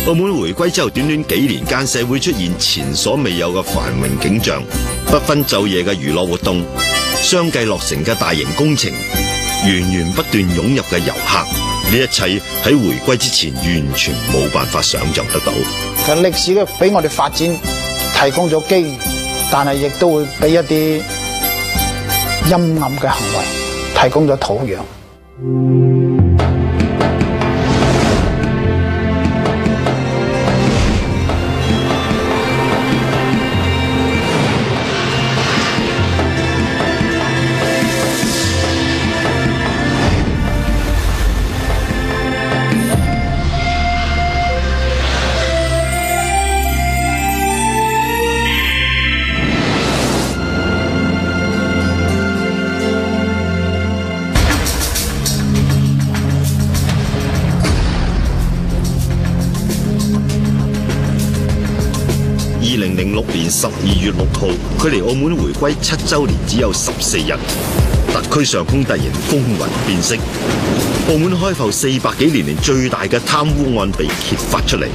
澳門回歸之後短短幾年間，社會出現前所未有嘅繁榮景象，不分晝夜嘅娛樂活動，相繼落成嘅大型工程，源源不斷湧入嘅遊客，呢一切喺回歸之前完全冇辦法想象得到。其實歷史嘅俾我哋發展提供咗機遇，但係亦都會俾一啲陰暗嘅行為提供咗土壤。2006年12月6號，距離澳門回歸7週年只有14日，特區上空突然風雲變色，澳門開埠400幾年嚟最大嘅貪污案被揭發出嚟。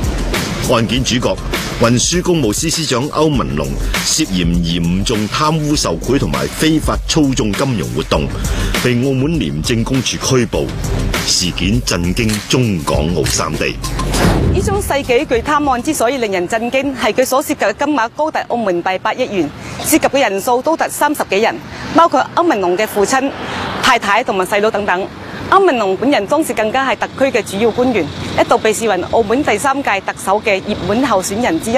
案件主角運輸工務司司長歐文龍涉嫌嚴重貪污受賄同埋非法操縱金融活動，被澳門廉政公署拘捕。事件震驚中港澳三地。呢宗世紀巨貪案之所以令人震驚，係佢所涉及嘅金額高達澳門幣8億元，涉及嘅人數高達30幾人，包括歐文龍嘅父親、太太同埋細佬等等。歐文龍本人當時更加係特區嘅主要官員，一度被視為澳門第3屆特首嘅熱門候選人之一。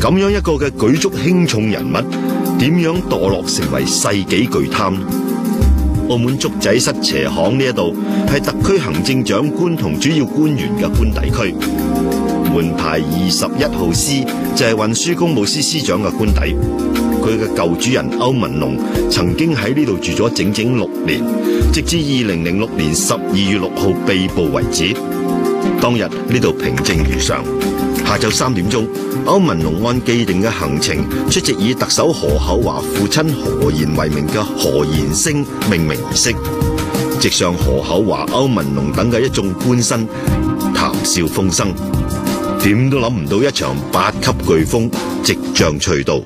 咁樣一個嘅舉足輕重人物，點樣墮落成為世紀巨貪？澳門竹仔室斜巷呢一度係特區行政長官同主要官員嘅官邸區，門牌21號 C 就係運輸工務司司長嘅官邸。佢嘅舊主人歐文龍曾經喺呢度住咗整整6年，直至2006年12月6號被捕為止。當日呢度平靜如常。下晝3點鐘，歐文龍按既定嘅行程出席以特首何厚鏵父親何賢為名嘅何賢星命名儀式，席上何厚鏵、歐文龍等嘅一眾官紳談笑風生，點都諗唔到一場8級颶風即將吹到。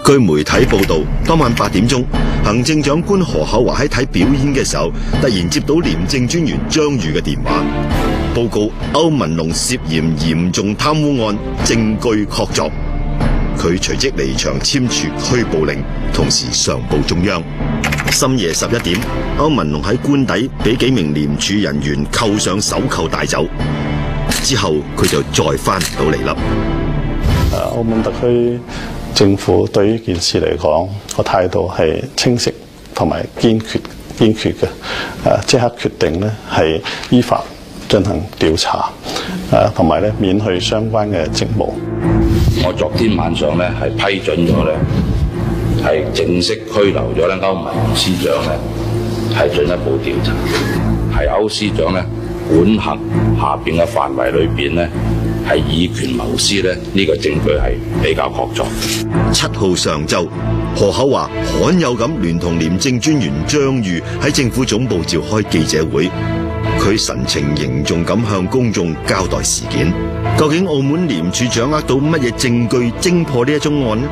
據媒體報道，當晚8點鐘，行政長官何厚鏵喺睇表演嘅時候，突然接到廉政專員張宇嘅電話，報告歐文龍涉嫌嚴重貪污案，證據確鑿。佢隨即離場簽署拘捕令，同時上報中央。深夜11點，歐文龍喺官邸俾幾名廉署人員扣上手扣帶走，之後佢就再翻唔到嚟啦。澳門特區政府對呢件事嚟講個態度係清晰同埋堅決嘅，即刻決定咧係依法進行調查，同埋咧免去相關嘅職務。我昨天晚上咧係批准咗咧，係正式拘留咗咧歐文龍司長咧，係進一步調查，係歐司長咧管轄下邊嘅範圍裏邊咧，係以權謀私咧，呢個證據係比較確鑿。7號上晝，何厚鏵罕有咁聯同廉政專員張宇喺政府總部召開記者會，佢神情凝重咁向公眾交代事件。究竟澳門廉署掌握到乜嘢證據偵破呢一宗案呢？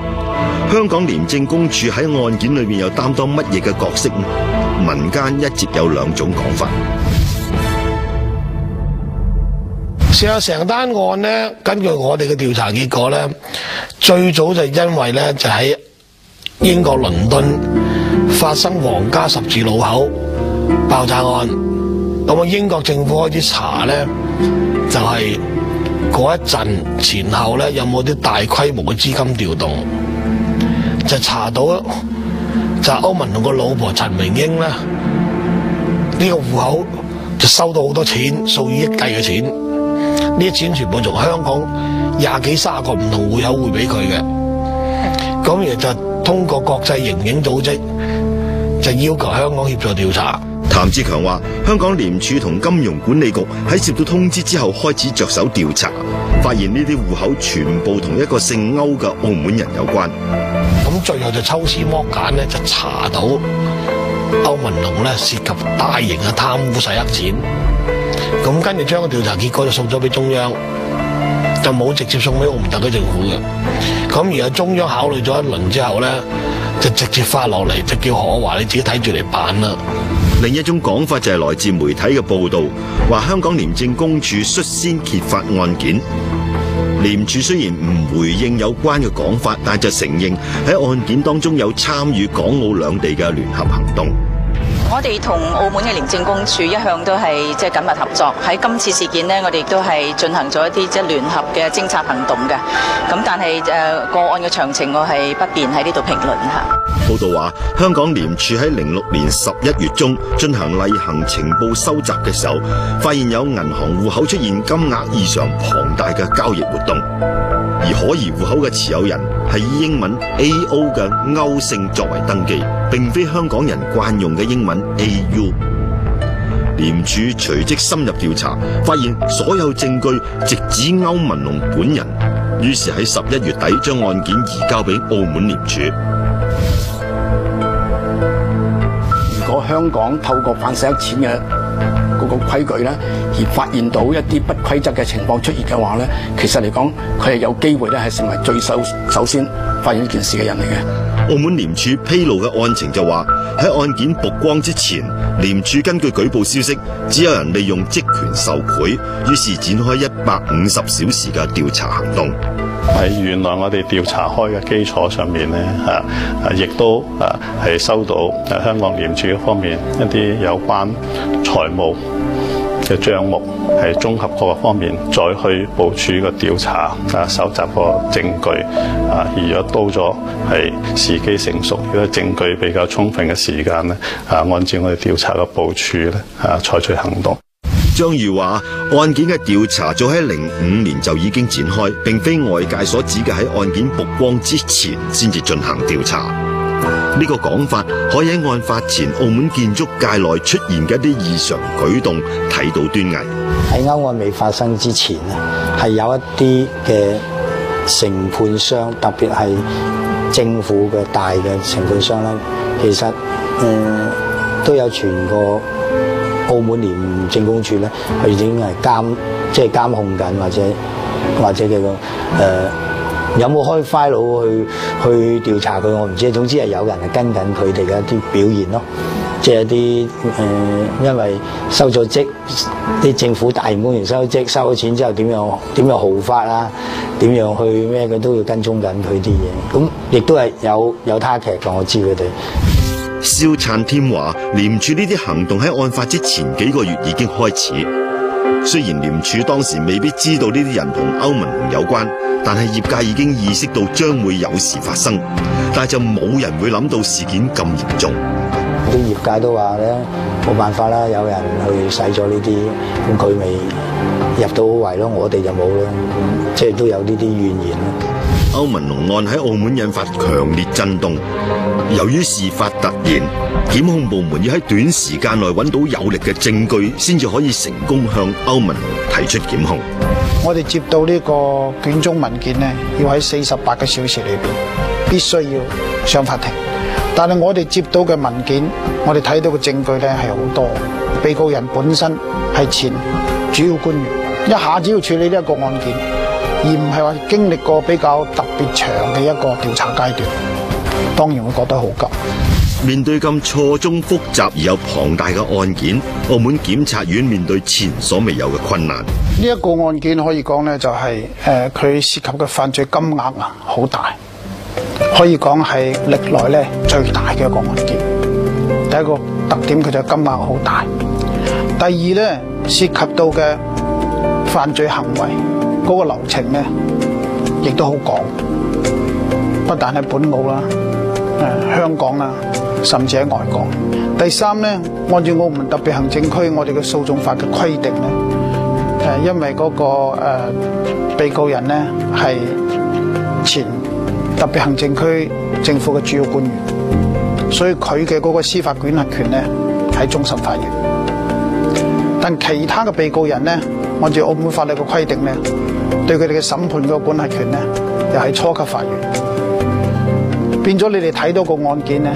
香港廉政公署喺案件裏面又擔當乜嘢嘅角色呢？民間一直有2種講法。事實成單案呢，根據我哋嘅調查結果呢，最早就因為呢，就喺英國倫敦發生皇家十字路口爆炸案，咁啊英國政府開始查呢，就係嗰一陣前後呢，有冇啲大規模嘅資金調動，就查到就歐文龍個老婆陳明英呢，呢個戶口就收到好多錢，數以億計嘅錢。呢啲錢全部從香港20幾30個唔同戶口匯俾佢嘅，咁然後就通過國際刑警組織就要求香港協助調查。譚志強話：香港廉署同金融管理局喺接到通知之後開始着手調查，發現呢啲戶口全部同一個姓歐嘅澳門人有關。咁最後就抽絲剝繭咧，就查到歐文龍咧涉及大型嘅貪污洗黑錢。咁跟住將個調查結果就送咗俾中央，就冇直接送俾澳門特區政府嘅。咁而家中央考慮咗一輪之後咧，就直接發落嚟，就叫何華你自己睇住嚟辦啦。另一種講法就係來自媒體嘅報導，話香港廉政公署率先揭發案件。廉署雖然唔回應有關嘅講法，但就承認喺案件當中有參與港澳兩地嘅聯合行動。我哋同澳門嘅廉政公署一向都係緊密合作。喺今次事件呢，我哋亦都係進行咗一啲聯合嘅偵察行動嘅。咁但係個案嘅詳情，我係不便喺呢度評論嚇。報道話，香港廉署喺06年11月中進行例行情報收集嘅時候，發現有銀行戶口出現金額異常龐大嘅交易活動，而可疑戶口嘅持有人係以英文 AO 嘅歐姓作為登記，並非香港人慣用嘅英文 AU。廉署隨即深入調查，發現所有證據直指歐文龍本人，於是喺11月底將案件移交俾澳門廉署。如果香港透過反洗黑錢嘅嗰個規矩咧，而發現到一啲不規則嘅情況出現嘅話咧，其實嚟講，佢係有機會咧係成為最首先發現呢件事嘅人嚟嘅。澳門廉署披露嘅案情就話，喺案件曝光之前，廉署根據舉報消息，只有人利用職權受賄，於是展開150小時嘅調查行動。喺原來我哋調查開嘅基礎上面咧，亦都係收到香港廉署方面一啲有關財務嘅帳目，係綜合各個方面再去部署個調查，搜集個證據，而若到咗係時機成熟，如果證據比較充分嘅時間咧，按照我哋調查嘅部署咧，採取行動。張裕話：案件嘅調查早喺05年就已經展開，並非外界所指嘅喺案件曝光之前先至進行調查。呢個講法可以喺案發前澳門建築界內出現嘅一啲異常舉動睇到端倪。喺歐案未發生之前咧，係有一啲嘅承判商，特別係政府嘅大嘅承判商咧，其實都有傳過。澳門廉政公署咧，佢已經係監控緊，或者嘅有冇開 file 去調查佢，我唔知。總之係有人係跟緊佢哋嘅一啲表現咯，即係一啲因為收咗職，啲政府大型工程收咗職，收咗錢之後點樣豪發啦，點樣去咩，佢都要跟蹤緊佢啲嘢。咁亦都係有他劇嘅，我知佢哋。蕭燦添話：廉署呢啲行動喺案發之前幾個月已經開始。雖然廉署當時未必知道呢啲人同歐文龍有關，但係業界已經意識到將會有事發生，但係就冇人會諗到事件咁嚴重。啲業界都話咧，冇辦法啦，有人去使咗呢啲，咁佢咪入到圍咯，我哋就冇啦，即係都有呢啲怨言咯。歐文龍案喺澳門引發強烈震動，由於事發突然，檢控部門要喺短時間內揾到有力嘅證據，先至可以成功向歐文龍提出檢控。我哋接到呢個卷宗文件呢，要喺48個小時裏邊必須要上法庭。但係我哋接到嘅文件，我哋睇到嘅證據呢係好多。被告人本身係前主要官員，一下子要處理呢一個案件，而唔係話經歷過比較特別長嘅一個調查階段，當然會覺得好急。面對咁錯綜複雜而又龐大嘅案件，澳門檢察院面對前所未有嘅困難。呢一個案件可以講呢，就係佢涉及嘅犯罪金額好大，可以講係歷來呢最大嘅一個案件。第一個特點，佢就金額好大。第二呢，涉及到嘅犯罪行為嗰個流程呢，亦都好廣，不但係本澳啦、香港啦，甚至喺外國。第三呢，按照澳門特別行政區我哋嘅訴訟法嘅規定呢，因為嗰個被告人呢係前特別行政區政府嘅主要官員，所以佢嘅嗰個司法管轄權呢喺終審法院。但其他嘅被告人呢，按照澳門法律嘅規定呢，對佢哋嘅審判嘅管轄權呢，又係初級法院。變咗你哋睇到個案件呢，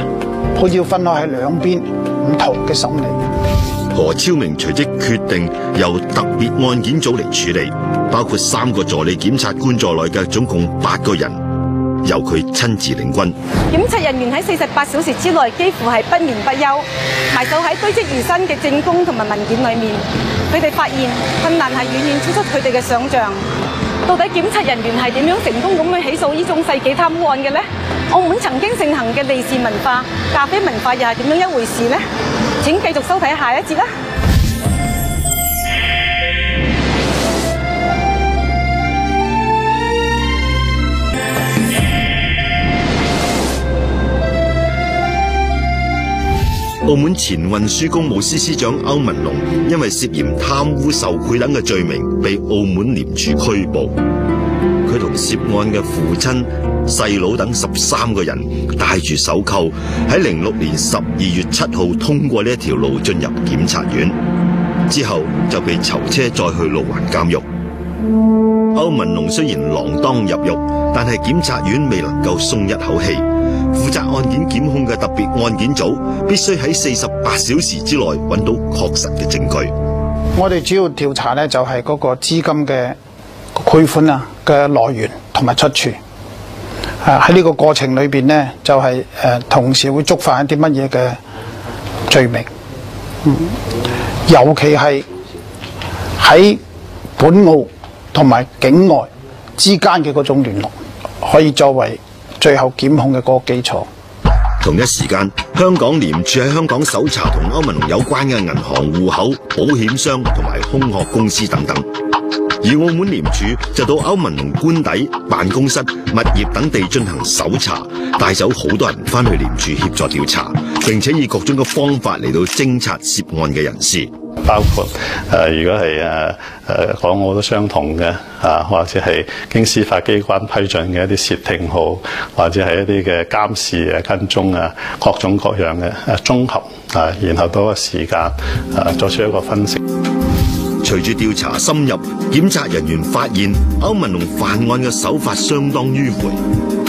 好似要分開喺兩邊唔同嘅審理。何超明隨即決定由特別案件組嚟處理，包括3個助理檢察官在內嘅總共8個人，由佢親自領軍。檢察人員喺48小時之內幾乎係不眠不休，埋首喺堆積如山嘅證供同埋文件裏面。佢哋發現困難係遠遠超出佢哋嘅想像。到底檢察人員係點樣成功咁去起訴呢種世紀貪污案嘅呢？澳門曾經盛行嘅利是文化、咖啡文化又係點樣一回事呢？請繼續收睇下一節啦。澳門前運輸公務司司長歐文龍因為涉嫌貪污受賄等嘅罪名，被澳門廉署拘捕。佢同涉案嘅父親、細佬等13個人戴住手銬，喺06年12月7號通過呢一條路進入檢察院，之後就被囚車載去路環監獄。歐文龍雖然鋃鐺入獄，但係檢察院未能夠鬆一口氣。負責案件檢控嘅特別案件組必須喺48小時之內揾到確實嘅證據。我哋主要調查呢，就係嗰個資金嘅匯款啊嘅來源同埋出處。喺呢個過程裏邊呢，就係同時會觸犯一啲乜嘢嘅罪名。尤其係喺本澳同埋境外之間嘅嗰種聯絡，可以作為最後檢控嘅嗰個基礎。同一時間，香港廉署喺香港搜查同歐文龍有關嘅銀行戶口、保險箱同埋空殼公司等等。而澳門廉署就到歐文龍官邸、辦公室、物業等地進行搜查，帶走好多人翻去廉署協助調查，並且以各種嘅方法嚟到偵察涉案嘅人士。包括如果係港澳都相同嘅或者係經司法機關批准嘅一啲竊聽號，或者係一啲嘅監視跟蹤各種各樣嘅綜合然後到個時間作出一個分析。隨住調查深入，檢察人員發現歐文龍犯案嘅手法相當迂迴。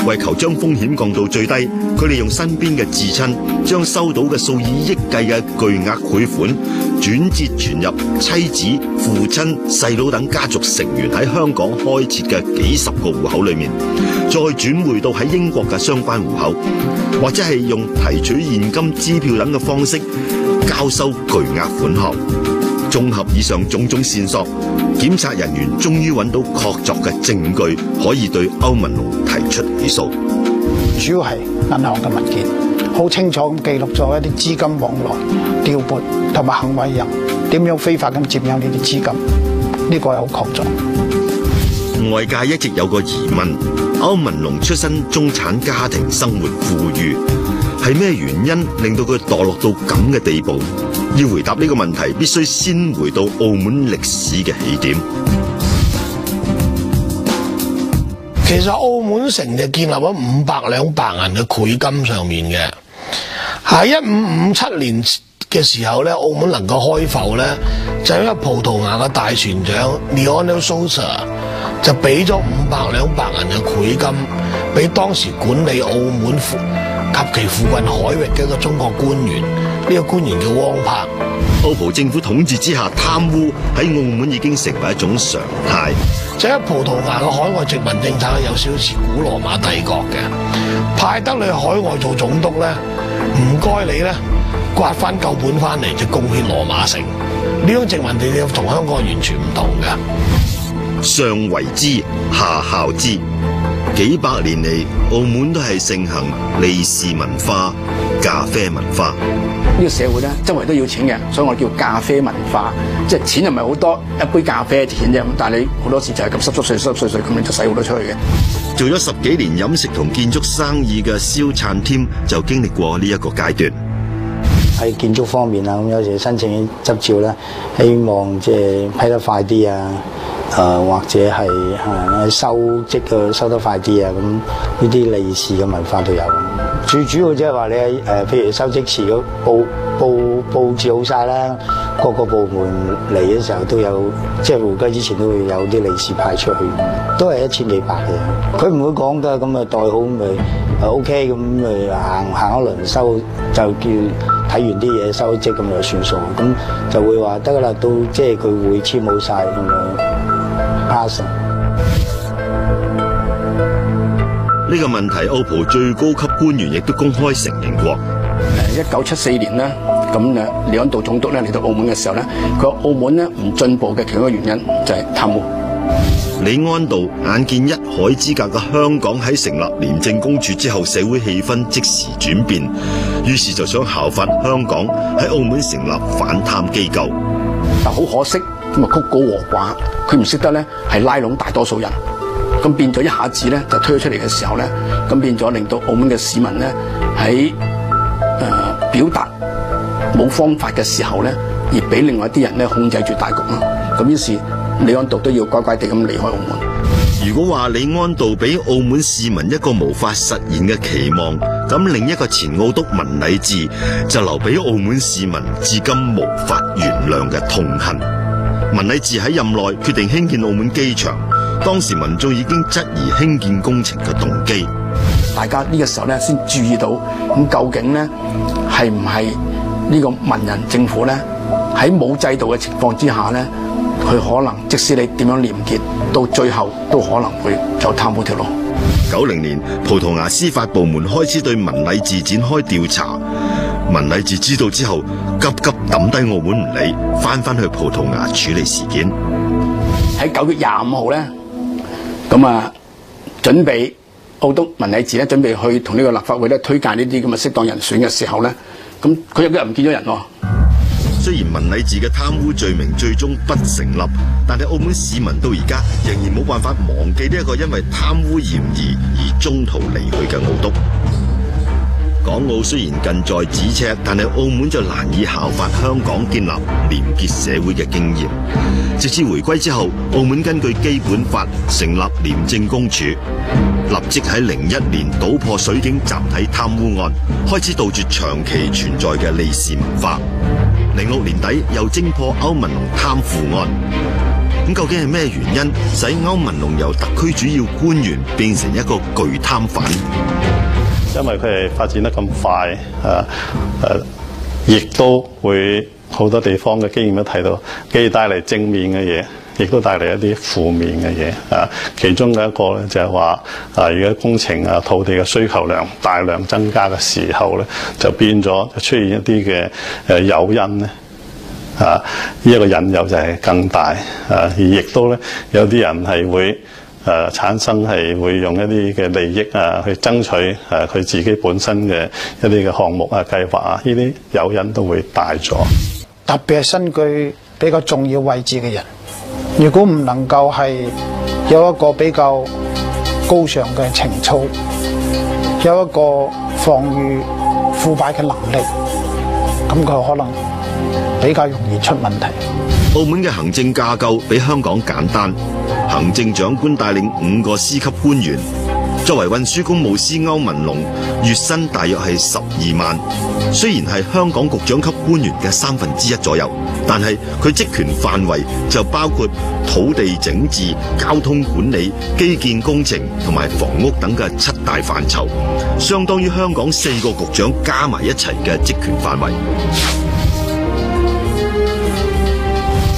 為求將風險降到最低，佢哋用身邊嘅至親，將收到嘅數以億計嘅巨額賄款轉折傳入妻子、父親、細佬等家族成員喺香港開設嘅幾十個戶口裏面，再轉匯到喺英國嘅相關戶口，或者係用提取現金支票等嘅方式交收巨額款項。綜合以上種種線索，檢察人員終於揾到確鑿嘅證據，可以對歐文龍提出起訴。主要係銀行嘅文件，好清楚咁記錄咗一啲資金往來、調撥同埋行為人點樣非法咁佔有呢啲資金，呢個係好確鑿。外界一直有個疑問：歐文龍出身中產家庭，生活富裕，係咩原因令到佢墮落到咁嘅地步？要回答呢個問題，必須先回到澳門歷史嘅起點。其實澳門城就建立喺500兩白銀嘅繪金上面嘅。喺1557年嘅時候咧，澳門能夠開埠咧，就因為葡萄牙嘅大船長 Leonel Sousa 就俾咗500兩白銀嘅繪金俾當時管理澳門及其附近海域嘅一個中國官員。呢個官員叫汪柏。澳葡政府統治之下，貪污喺澳門已經成為一種常態。就喺葡萄牙嘅海外殖民政策有少少似古羅馬帝國嘅，派得你去海外做總督咧，唔該你咧刮翻夠本翻嚟就貢獻羅馬城。呢種殖民地理同香港完全唔同嘅。上為之，下效之。幾百年嚟，澳門都係盛行利是文化、咖啡文化。呢個社會咧，周圍都要錢嘅，所以我叫咖啡文化。即係錢又唔係好多，一杯咖啡錢啫。但係你好多時就係咁濕碎咁，你就使好多出去嘅。做咗10幾年飲食同建築生意嘅蕭燦添就經歷過呢一個階段。喺建築方面啊，咁有時申請執照咧，希望即係批得快啲啊。或者係收積收得快啲啊，咁呢啲利是嘅文化都有。最主要即係話你譬如收積時嗰佈置好晒啦，各個部門嚟嘅時候都有，即係回歸之前都會有啲利是派出去，都係1000幾百嘅。佢唔會講㗎，咁啊袋好咪OK，咁咪行一輪收就叫睇完啲嘢收積咁就算數，咁就會話得啦，到即係佢會簽冇晒咁樣 pass。呢個問題，澳最高級官員亦都公開承認過。1974年咧，咁李安道總督咧嚟到澳門嘅時候咧，佢話澳門咧唔進步嘅其中一個原因就係貪污。李安道眼見一海之隔嘅香港喺成立廉政公署之後，社會氣氛即時轉變，於是就想效法香港喺澳門成立反貪機構。但好可惜，咁啊曲高和寡，佢唔識得咧係拉攏大多數人。咁變咗一下子咧就推咗出嚟嘅時候咧，咁變咗令到澳門嘅市民咧喺表達冇方法嘅時候咧，而俾另外一啲人咧控制住大局咯。咁於是李安道都要乖乖地咁離開澳門。如果話李安道俾澳門市民一個無法實現嘅期望，咁另一個前澳督文禮智就留俾澳門市民至今無法原諒嘅痛恨。文禮智喺任內決定興建澳門機場，當時民眾已經質疑興建工程嘅動機。大家呢個時候咧先注意到，咁究竟咧係唔係呢個文人政府咧喺冇制度嘅情況之下咧，佢可能即使你點樣廉潔，到最後都可能會走貪污條路。90年，葡萄牙司法部門開始對文禮智展開調查。文禮智知道之後，急抌低澳門唔理，翻去葡萄牙處理事件。喺9月25號咧，咁啊準備澳督文禮智咧準備去同呢個立法會咧推介呢啲咁嘅適當人選嘅時候咧，咁佢有幾日唔見咗人喎。雖然文禮智嘅貪污罪名最終不成立，但係澳門市民到而家仍然冇辦法忘記呢一個因為貪污嫌疑而中途離去嘅澳督。港澳雖然近在咫尺，但係澳門就難以效法香港建立廉潔社會嘅經驗。直至回歸之後，澳門根據基本法成立廉政公署，立即喺01年搗破水警集體貪污案，開始杜絕長期存在嘅利是文化。06年底又偵破歐文龍貪腐案。咁究竟係咩原因使歐文龍由特區主要官員變成一個巨貪犯？因為佢係發展得咁快，亦都會好多地方嘅經驗都睇到，既帶嚟正面嘅嘢，亦都帶嚟一啲負面嘅嘢。其中嘅一個咧就係話，如果工程土地嘅需求量大量增加嘅時候咧，就變咗就出現一啲嘅誘因咧。呢一個引誘就係更大，而亦都咧有啲人係會產生係會用一啲嘅利益去爭取佢自己本身嘅一啲嘅項目計劃呢啲誘因都會大咗。特別係身居比較重要位置嘅人，如果唔能夠係有一個比較高尚嘅情操，有一個防禦腐敗嘅能力，咁佢可能比較容易出問題。澳門嘅行政架構比香港簡單，行政長官帶領5個司級官員。作為運輸公務司歐文龍，月薪大約係12萬。雖然係香港局長級官員嘅1/3左右，但係佢職權範圍就包括土地整治、交通管理、基建工程同埋房屋等嘅7大範疇，相當於香港4個局長加埋一齊嘅職權範圍。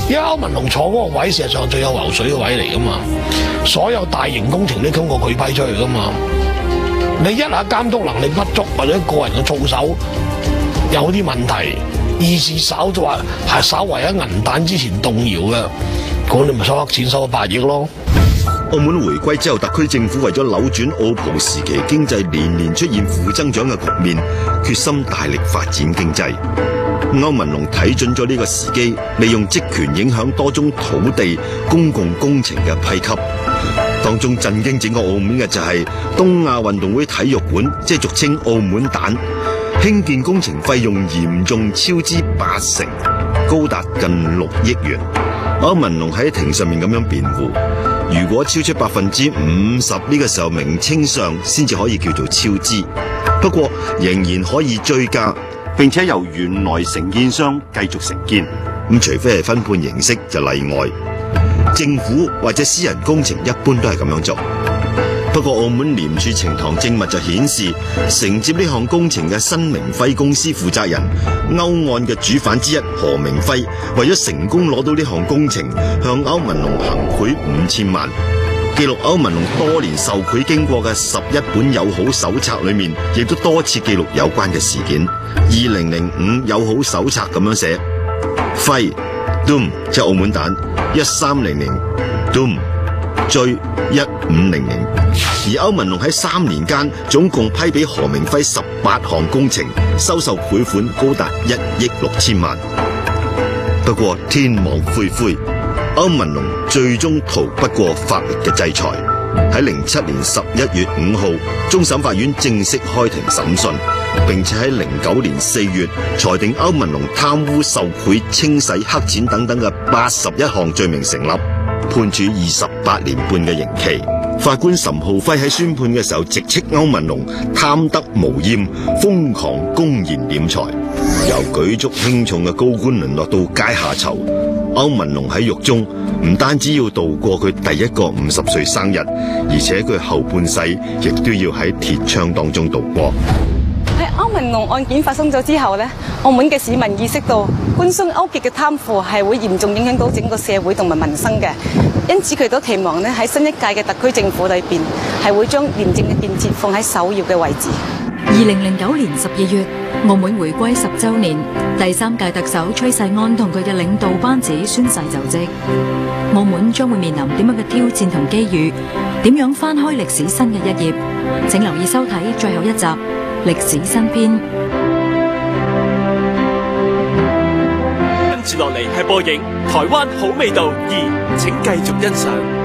因為歐文龍坐嗰個位，事實上最有流水嘅位嚟噶嘛，所有大型工程都經過佢批出去噶嘛。你一下監督能力不足，或者個人嘅操守有啲問題，意思稍就話係稍為喺銀彈之前動搖嘅，咁你咪收黑錢收咗8億咯。澳門回歸之後，特區政府為咗扭轉澳葡時期經濟年年出現負增長嘅局面，決心大力發展經濟。歐文龍睇準咗呢個時機，利用職權影響多宗土地、公共工程嘅批給。當中震驚整個澳門嘅就係東亞運動會體育館，即係俗稱澳門蛋，興建工程費用嚴重超支80%，高達近6億元。歐文龍喺庭上面咁樣辯護，如果超出50%呢個時候名稱上先至可以叫做超支，不過仍然可以追加。並且由原來承建商繼續承建，咁除非係分判形式就例外。政府或者私人工程一般都係咁樣做。不過澳門廉署呈堂證物就顯示，承接呢項工程嘅新明輝公司負責人歐案嘅主犯之一何明輝，為咗成功攞到呢項工程，向歐文龍行賄5000萬。記錄歐文龍多年受賄經過嘅11本友好手冊裏面，亦都多次記錄有關嘅事件。2005友好手冊咁樣寫：輝 Doom 即係澳門蛋1300 Doom 追1500。而歐文龍喺3年間總共批俾何明輝18項工程，收受賄款高達1億6千萬。不過天網恢恢，歐文龍最終逃不過法律嘅制裁。喺07年11月5號，終審法院正式開庭審訊，並且喺09年4月裁定歐文龍貪污受賄、清洗黑錢等等嘅81項罪名成立，判處28年半嘅刑期。法官岑浩輝喺宣判嘅時候直斥歐文龍貪得無厭、瘋狂公然斂財，由舉足輕重嘅高官淪落到階下囚。歐文龍喺獄中唔單止要度過佢第一個50歲生日，而且佢後半世亦都要喺鐵窗當中度過。喺歐文龍案件發生咗之後呢，澳門嘅市民意識到官商勾結嘅貪腐係會嚴重影響到整個社會同埋民生嘅，因此佢都期望呢喺新一屆嘅特區政府裏邊係會將廉政嘅建設放喺首要嘅位置。2009年12月，澳門回歸10週年，第3屆特首崔世安同佢嘅領導班子宣誓就職。澳門將會面臨點樣嘅挑戰同機遇？點樣翻開歷史新嘅一頁？請留意收睇最後一集《歷史新篇》。跟住落嚟係播映《台灣好味道2》，請繼續欣賞。